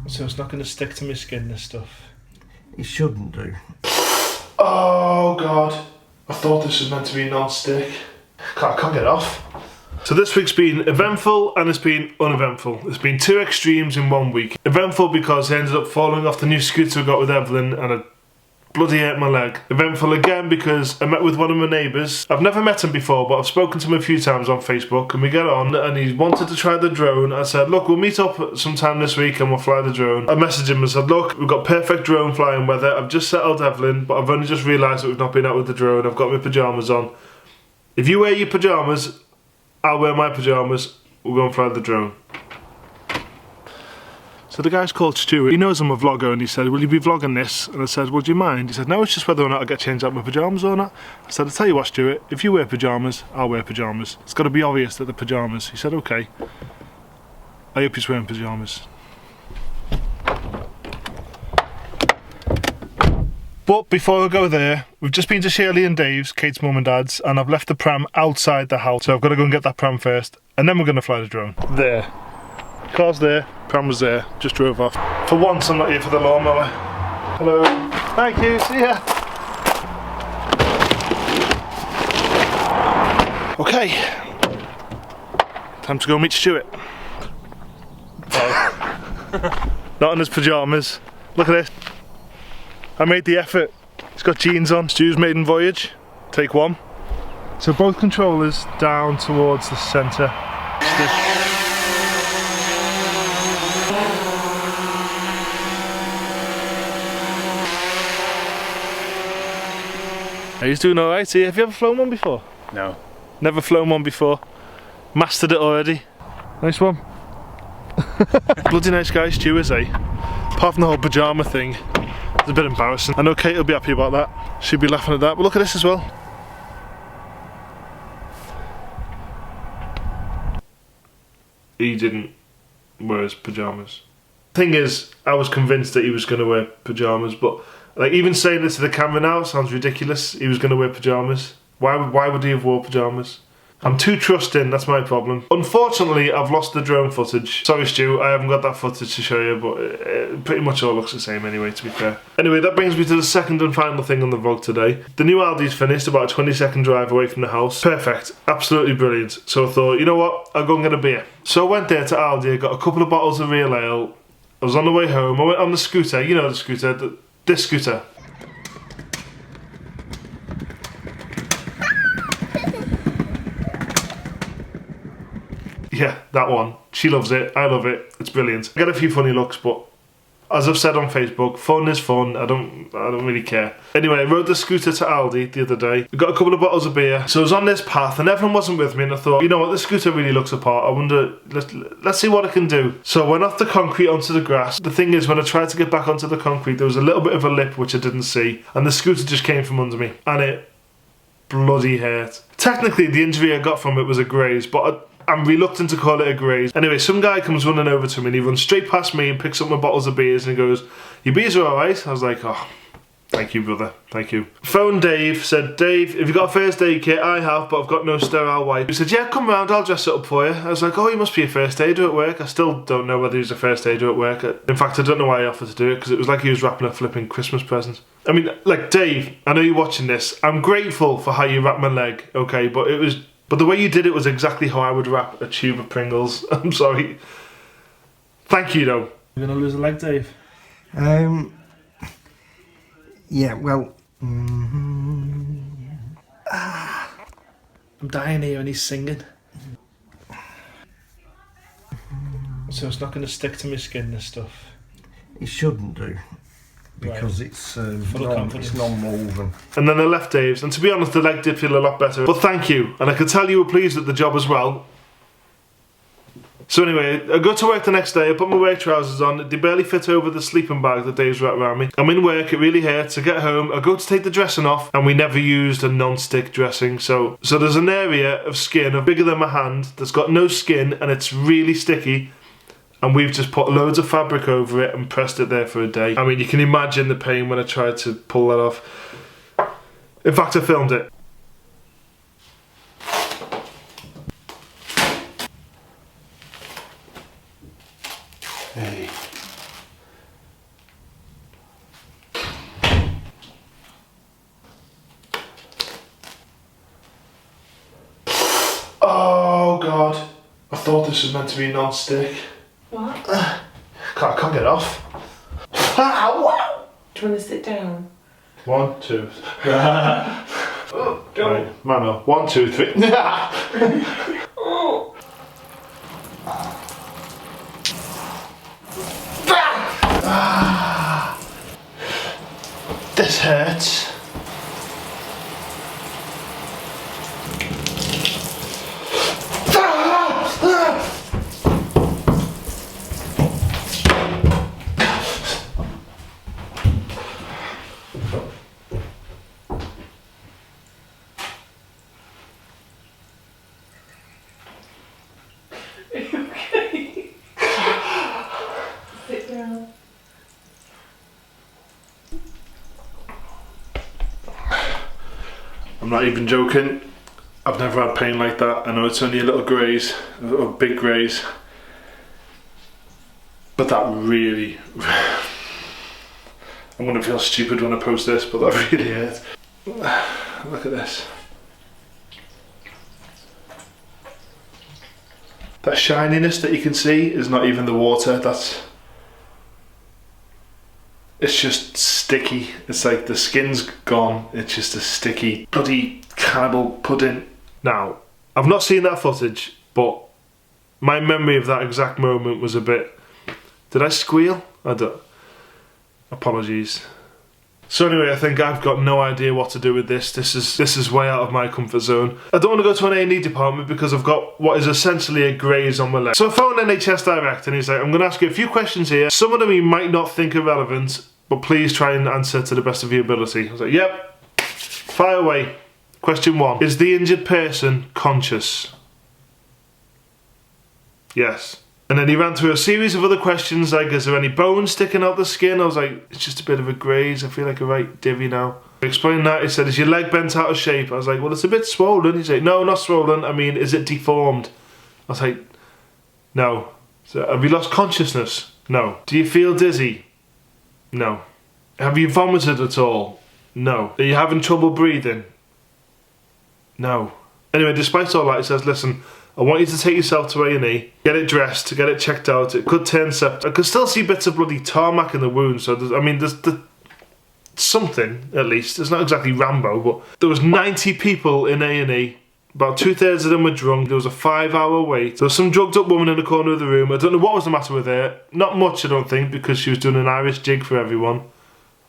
So it's not going to stick to my skin, this stuff? It shouldn't do. Oh God. I thought this was meant to be non-stick. I can't get it off. So this week's been eventful and it's been uneventful. It's been two extremes in 1 week. Eventful because I ended up falling off the new scooter I got with Evelyn and I bloody hurt my leg. Eventful again because I met with one of my neighbours. I've never met him before, but I've spoken to him a few times on Facebook and we get on and he wanted to try the drone. I said, look, we'll meet up sometime this week and we'll fly the drone. I messaged him and said, look, we've got perfect drone flying weather. I've just settled Evelyn, but I've only just realised that we've not been out with the drone. I've got my pyjamas on. If you wear your pyjamas, I'll wear my pyjamas. We'll go and fly the drone. So the guy's called Stuart. He knows I'm a vlogger and he said, will you be vlogging this? And I said, well, do you mind? He said, no, it's just whether or not I get changed out my pyjamas or not. I said, I'll tell you what, Stuart, if you wear pyjamas, I'll wear pyjamas. It's got to be obvious that they're pyjamas. He said, okay. I hope he's wearing pyjamas. But before I go there, we've just been to Shirley and Dave's, Kate's mum and dad's, and I've left the pram outside the house. So I've got to go and get that pram first, and then we're going to fly the drone. There. Car's there, pram was there, just drove off. For once I'm not here for the lawnmower. Hello. Thank you, see ya. Okay. Time to go meet Stuart. Not in his pyjamas. Look at this. I made the effort. He's got jeans on. Stu's maiden voyage. Take one. So both controllers down towards the centre. He's doing alright. Have you ever flown one before? No. Never flown one before. Mastered it already. Nice one. Bloody nice guy, Stu, is he? Apart from the whole pyjama thing. It's a bit embarrassing. I know Kate will be happy about that. She'll be laughing at that. But look at this as well. He didn't wear his pyjamas. Thing is, I was convinced that he was going to wear pyjamas, but like even saying it to the camera now sounds ridiculous. He was going to wear pyjamas. Why would he have wore pyjamas? I'm too trusting, that's my problem. Unfortunately, I've lost the drone footage. Sorry, Stu, I haven't got that footage to show you, but it pretty much all looks the same anyway, to be fair. Anyway, that brings me to the second and final thing on the vlog today. The new Aldi's finished, about a 20-second drive away from the house. Perfect, absolutely brilliant. So I thought, you know what, I'll go and get a beer. So I went there to Aldi, I got a couple of bottles of real ale. I was on the way home, I went on the scooter, you know the scooter, this scooter. Yeah, that one. She loves it, I love it, it's brilliant. I get a few funny looks, but as I've said on Facebook, fun is fun, I don't really care. Anyway, I rode the scooter to Aldi the other day. I got a couple of bottles of beer. So I was on this path and everyone wasn't with me and I thought, you know what, this scooter really looks apart. I wonder, let's see what I can do. So I went off the concrete onto the grass. The thing is, when I tried to get back onto the concrete, there was a little bit of a lip which I didn't see. And the scooter just came from under me. And it bloody hurt. Technically, the injury I got from it was a graze, but I'm reluctant to call it a graze. Anyway, some guy comes running over to me and he runs straight past me and picks up my bottles of beers and he goes, your beers are alright? I was like, oh, thank you, brother, thank you. Phoned Dave, said, Dave, have you got a first aid kit? I have, but I've got no sterile wipe. He said, yeah, come round, I'll dress it up for you. I was like, oh, he must be a first aider at work. I still don't know whether he's a first aider at work. In fact, I don't know why he offered to do it because it was like he was wrapping a flipping Christmas present. I mean, like, Dave, I know you're watching this. I'm grateful for how you wrapped my leg, okay, but the way you did it was exactly how I would wrap a tube of Pringles. I'm sorry. Thank you, though. You're going to lose a leg, Dave? Yeah, well... I'm dying here and he's singing. So it's not going to stick to my skin, this stuff? It shouldn't do. Because right. it's non-woven. And then I left Dave's, and to be honest, the leg did feel a lot better. But thank you, and I could tell you were pleased with the job as well. So anyway, I go to work the next day, I put my work trousers on, they barely fit over the sleeping bag that Dave's wrapped around me. I'm in work, it really hurts, I get home, I go to take the dressing off, and we never used a non-stick dressing, so there's an area of skin bigger than my hand that's got no skin, and it's really sticky. And we've just put loads of fabric over it and pressed it there for a day. I mean, you can imagine the pain when I tried to pull that off. In fact, I filmed it. Hey. thought this was meant to be non-stick. What? Can't get off. Ow! Do you want to sit down? 1, 2. Right, Mano. 1, 2, 3. This hurts. Okay. Sit down. I'm not even joking. I've never had pain like that. I know it's only a little graze, a big graze, but that really, I'm gonna feel stupid when I post this, but that really hurt. Look at this. That shininess that you can see is not even the water, it's just sticky. It's like the skin's gone, it's just a sticky, bloody cannibal pudding. Now, I've not seen that footage, but my memory of that exact moment was a bit... Did I squeal? I don't... Apologies. So anyway, I think I've got no idea what to do with this. This is way out of my comfort zone. I don't want to go to an A&E department because I've got what is essentially a graze on my leg. So I phoned NHS Direct and he's like, I'm going to ask you a few questions here. Some of them you might not think are relevant, but please try and answer to the best of your ability. I was like, yep, fire away. Question 1. Is the injured person conscious? Yes. And then he ran through a series of other questions like, is there any bone sticking out the skin? I was like, it's just a bit of a graze. I feel like a right divvy now. I explained that. He said, is your leg bent out of shape? I was like, well, it's a bit swollen. He's like, no, not swollen. I mean, is it deformed? I was like, no. So, have you lost consciousness? No. Do you feel dizzy? No. Have you vomited at all? No. Are you having trouble breathing? No. Anyway, despite all that, he says, listen, I want you to take yourself to A&E, get it dressed, get it checked out. It could turn septic. I could still see bits of bloody tarmac in the wound, so there's something, at least. It's not exactly Rambo, but there was 90 people in A&E. About 2/3 of them were drunk. There was a 5-hour wait. There was some drugged up woman in the corner of the room. I don't know what was the matter with her. Not much, I don't think, because she was doing an Irish jig for everyone,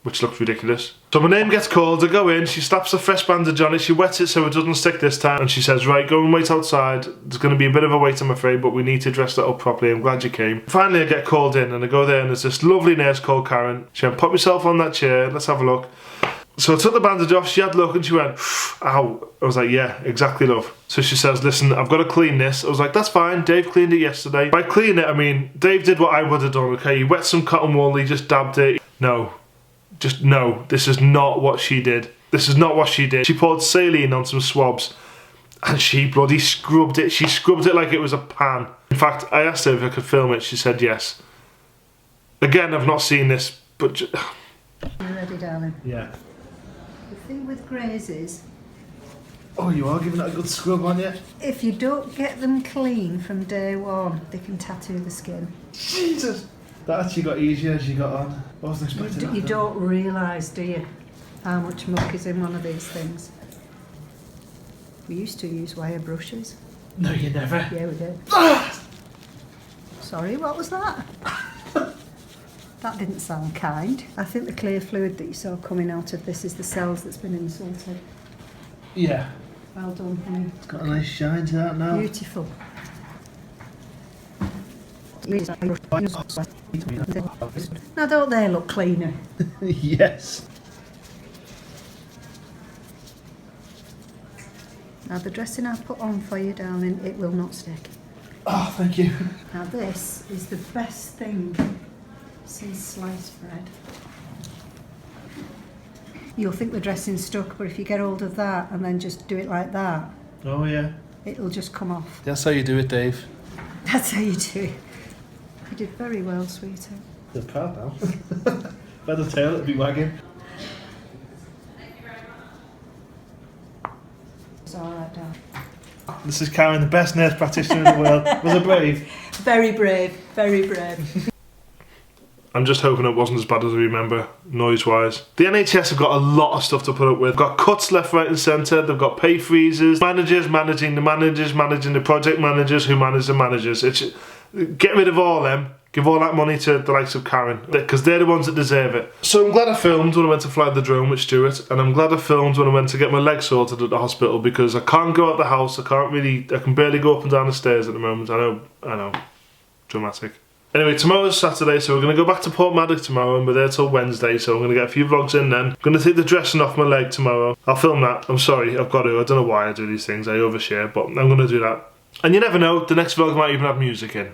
which looked ridiculous. So my name gets called, I go in, she slaps a fresh bandage on it, she wets it so it doesn't stick this time, and she says, right, go and wait outside. There's going to be a bit of a wait, I'm afraid, but we need to dress that up properly. I'm glad you came. Finally, I get called in, and I go there, and there's this lovely nurse called Karen. She went, pop yourself on that chair, let's have a look. So I took the bandage off, she had a look, and she went, ow. I was like, yeah, exactly, love. So she says, listen, I've got to clean this. I was like, that's fine, Dave cleaned it yesterday. By clean it, I mean, Dave did what I would have done, okay? He wet some cotton wool, he just dabbed it. No. Just no, this is not what she did. This is not what she did. She poured saline on some swabs and she bloody scrubbed it. She scrubbed it like it was a pan. In fact, I asked her if I could film it. She said yes. Again, I've not seen this, but... You ready, darling? Yeah. The thing with grazes... Oh, you are giving it a good scrub on you? If you don't get them clean from day one, they can tattoo the skin. Jesus! That actually got easier as you got on. I wasn't expecting that. You don't realise, do you, how much muck is in one of these things. We used to use wire brushes. No, you never. Yeah, we did. Sorry, what was that? That didn't sound kind. I think the clear fluid that you saw coming out of this is the cells that's been insulted. Yeah. Well done, honey. It's got a nice shine to that now. Beautiful. Now don't they look cleaner? Yes. Now the dressing I've put on for you, darling, it will not stick. Oh, thank you. Now this is the best thing since sliced bread. You'll think the dressing's stuck, but if you get hold of that and then just do it like that, Oh, yeah. it'll just come off. That's how you do it, Dave. That's how you do it. You did very well, sweetheart. They're proud now. If I had a tail, it'd be wagging. It's all right, darling. This is Karen, the best nurse practitioner in the world. Was it brave? Very brave, very brave. I'm just hoping it wasn't as bad as I remember, noise-wise. The NHS have got a lot of stuff to put up with. They've got cuts left, right and centre. They've got pay freezes. Managers managing the managers, managing the project managers who manage the managers. Get rid of all them. Give all that money to the likes of Karen, because they're the ones that deserve it. So I'm glad I filmed when I went to fly the drone with Stuart, and I'm glad I filmed when I went to get my leg sorted at the hospital, because I can't go out the house. I can barely go up and down the stairs at the moment. I know. Dramatic. Anyway, tomorrow's Saturday, so we're going to go back to Portmaddock tomorrow, and we're there till Wednesday, so I'm going to get a few vlogs in then. I'm going to take the dressing off my leg tomorrow. I'll film that. I'm sorry, I've got to. I don't know why I do these things. I overshare, but I'm going to do that. And you never know, the next vlog might even have music in.